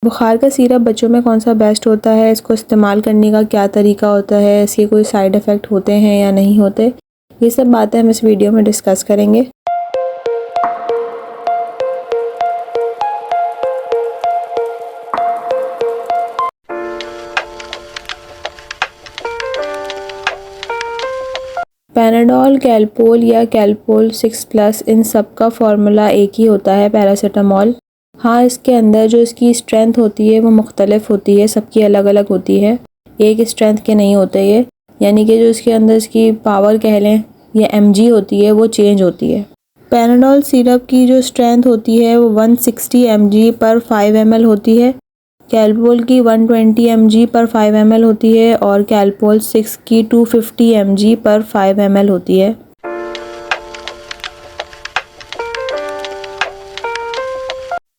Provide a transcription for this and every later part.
बुखार का सिरप बच्चों में कौन सा बेस्ट होता है, इसको इस्तेमाल करने का क्या तरीका होता है, इसके कोई साइड इफ़ेक्ट होते हैं या नहीं होते, ये सब बातें हम इस वीडियो में डिस्कस करेंगे। पैनाडोल, कैलपोल या कैलपोल 6+ इन सब का फार्मूला एक ही होता है, पैरासीटामोल। हाँ, इसके अंदर जो इसकी स्ट्रेंथ होती है वो मुख्तलिफ होती है, सबकी अलग अलग होती है, एक स्ट्रेंथ के नहीं होते ये, यानी कि जो इसके अंदर इसकी पावर कह लें या mg होती है वो चेंज होती है। पैनाडोल सिरप की जो स्ट्रेंथ होती है वो 160 mg पर 5 ml होती है, कैलपोल की 120 mg पर 5 ml होती है और कैलपोल 6 की 250 mg पर 5 ml होती है।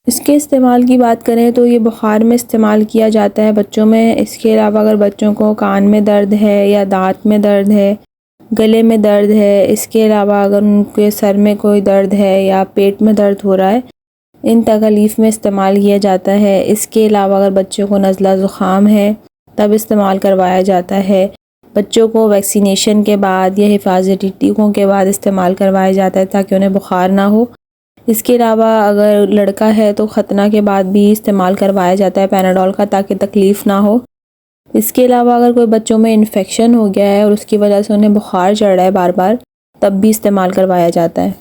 इसके इस्तेमाल की बात करें तो ये बुखार में इस्तेमाल किया जाता है बच्चों में। इसके अलावा अगर बच्चों को कान में दर्द है या दांत में दर्द है, गले में दर्द है, इसके अलावा अगर उनके सर में कोई दर्द है या पेट में दर्द हो रहा है, इन तकलीफ़ में इस्तेमाल किया जाता है। इसके अलावा अगर बच्चों को नज़ला ज़ुकाम है तब इस्तेमाल करवाया जाता है। बच्चों को वैक्सीनेशन के बाद या हिफाजती टीकों के बाद इस्तेमाल करवाया जाता है ताकि उन्हें बुखार ना हो। इसके अलावा अगर लड़का है तो ख़तना के बाद भी इस्तेमाल करवाया जाता है पैनाडोल का ताकि तकलीफ़ ना हो। इसके अलावा अगर कोई बच्चों में इन्फेक्शन हो गया है और उसकी वजह से उन्हें बुखार चढ़ रहा है बार बार, तब भी इस्तेमाल करवाया जाता है।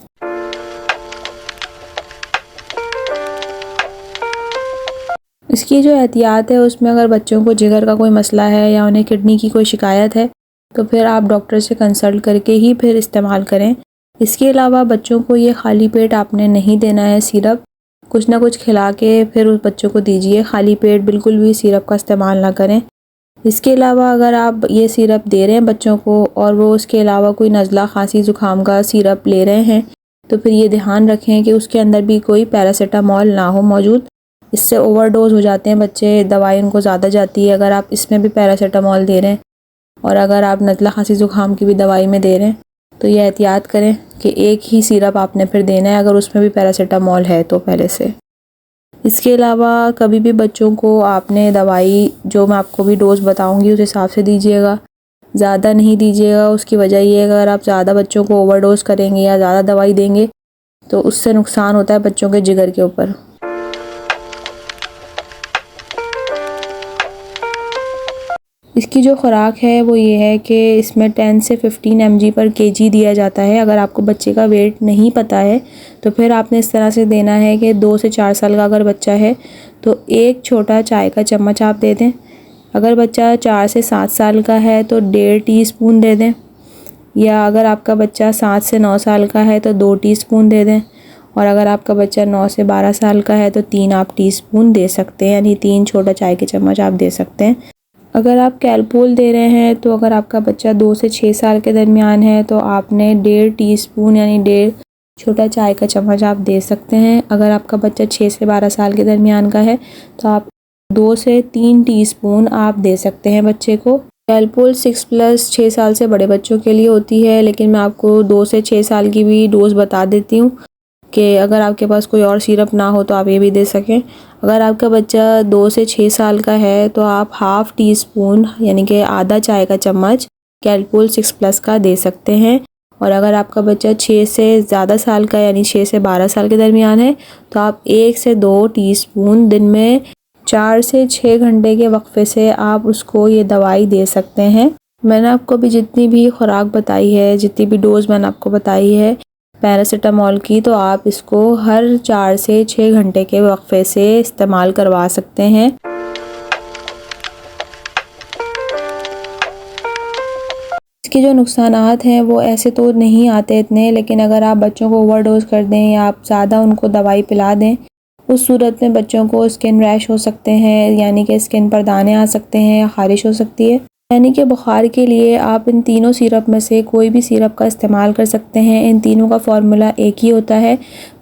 इसकी जो एहतियात है उसमें अगर बच्चों को जिगर का कोई मसला है या उन्हें किडनी की कोई शिकायत है तो फिर आप डॉक्टर से कंसल्ट करके ही फिर इस्तेमाल करें। इसके अलावा बच्चों को ये खाली पेट आपने नहीं देना है सिरप, कुछ ना कुछ खिला के फिर उस बच्चों को दीजिए, खाली पेट बिल्कुल भी सिरप का इस्तेमाल ना करें। इसके अलावा अगर आप ये सिरप दे रहे हैं बच्चों को और वो उसके अलावा कोई नज़ला खांसी ज़ुकाम का सिरप ले रहे हैं तो फिर ये ध्यान रखें कि उसके अंदर भी कोई पैरासीटामोल ना हो मौजूद। इससे ओवरडोज हो जाते हैं बच्चे, दवाई उनको ज़्यादा जाती है अगर आप इसमें भी पैरासीटामोल दे रहे हैं और अगर आप नज़ला खांसी ज़ुकाम की भी दवाई में दे रहे हैं तो ये एहतियात करें कि एक ही सिरप आपने फिर देना है अगर उसमें भी पैरासीटामोल है तो पहले से। इसके अलावा कभी भी बच्चों को आपने दवाई जो मैं आपको भी डोज़ बताऊंगी उस हिसाब से दीजिएगा, ज़्यादा नहीं दीजिएगा। उसकी वजह ये है अगर आप ज़्यादा बच्चों को ओवरडोज़ करेंगे या ज़्यादा दवाई देंगे तो उससे नुकसान होता है बच्चों के जिगर के ऊपर। इसकी जो खुराक है वो ये है कि इसमें 10 से 15 mg पर kg दिया जाता है। अगर आपको बच्चे का वेट नहीं पता है तो फिर आपने इस तरह से देना है कि 2 से 4 साल का अगर बच्चा है तो एक छोटा चाय का चम्मच आप दे दें। अगर बच्चा 4 से 7 साल का है तो 1.5 टीस्पून दे दें, या अगर आपका बच्चा 7 से 9 साल का है तो 2 टीस्पून दे दें, और अगर आपका बच्चा 9 से 12 साल का है तो 3 आप टीस्पून दे सकते हैं, यानी 3 छोटा चाय के चम्मच आप दे सकते हैं। अगर आप कैलपोल दे रहे हैं तो अगर आपका बच्चा 2 से 6 साल के दरमियान है तो आपने 1.5 टीस्पून यानी 1.5 छोटा चाय का चम्मच आप दे सकते हैं। अगर आपका बच्चा 6 से 12 साल के दरमियान का है तो आप 2 से 3 टीस्पून आप दे सकते हैं बच्चे को। कैलपोल 6+ 6 साल से बड़े बच्चों के लिए होती है, लेकिन मैं आपको 2 से 6 साल की भी डोज़ बता देती हूँ कि अगर आपके पास कोई और सिरप ना हो तो आप ये भी दे सकें। अगर आपका बच्चा 2 से 6 साल का है तो आप ½ टीस्पून यानी कि आधा चाय का चम्मच कैलपोल 6+ का दे सकते हैं। और अगर आपका बच्चा 6 से ज़्यादा साल का यानी 6 से 12 साल के दरमियान है तो आप 1 से 2 टीस्पून दिन में 4 से 6 घंटे के वक्फे से आप उसको ये दवाई दे सकते हैं। मैंने आपको भी जितनी भी खुराक बताई है, जितनी भी डोज़ मैंने आपको बताई है पैरासीटामोल की, तो आप इसको हर 4 से 6 घंटे के वक्फे से इस्तेमाल करवा सकते हैं। इसके जो नुकसानात हैं वो ऐसे तो नहीं आते इतने, लेकिन अगर आप बच्चों को ओवरडोज कर दें या आप ज़्यादा उनको दवाई पिला दें उस सूरत में बच्चों को स्किन रैश हो सकते हैं, यानी कि स्किन पर दाने आ सकते हैं या ख़ारिश हो सकती है। यानी कि बुखार के लिए आप इन तीनों सिरप में से कोई भी सिरप का इस्तेमाल कर सकते हैं। इन तीनों का फार्मूला एक ही होता है,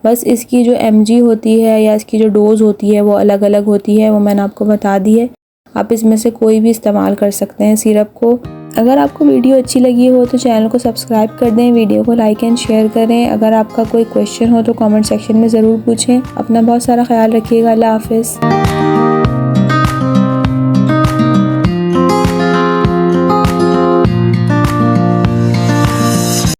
बस इसकी जो mg होती है या इसकी जो डोज़ होती है वो अलग अलग होती है, वो मैंने आपको बता दी है। आप इसमें से कोई भी इस्तेमाल कर सकते हैं सिरप को। अगर आपको वीडियो अच्छी लगी हो तो चैनल को सब्सक्राइब कर दें, वीडियो को लाइक एंड शेयर करें। अगर आपका कोई क्वेश्चन हो तो कमेंट सेक्शन में ज़रूर पूछें। अपना बहुत सारा ख्याल रखिएगा। अल्लाह हाफ़िज़।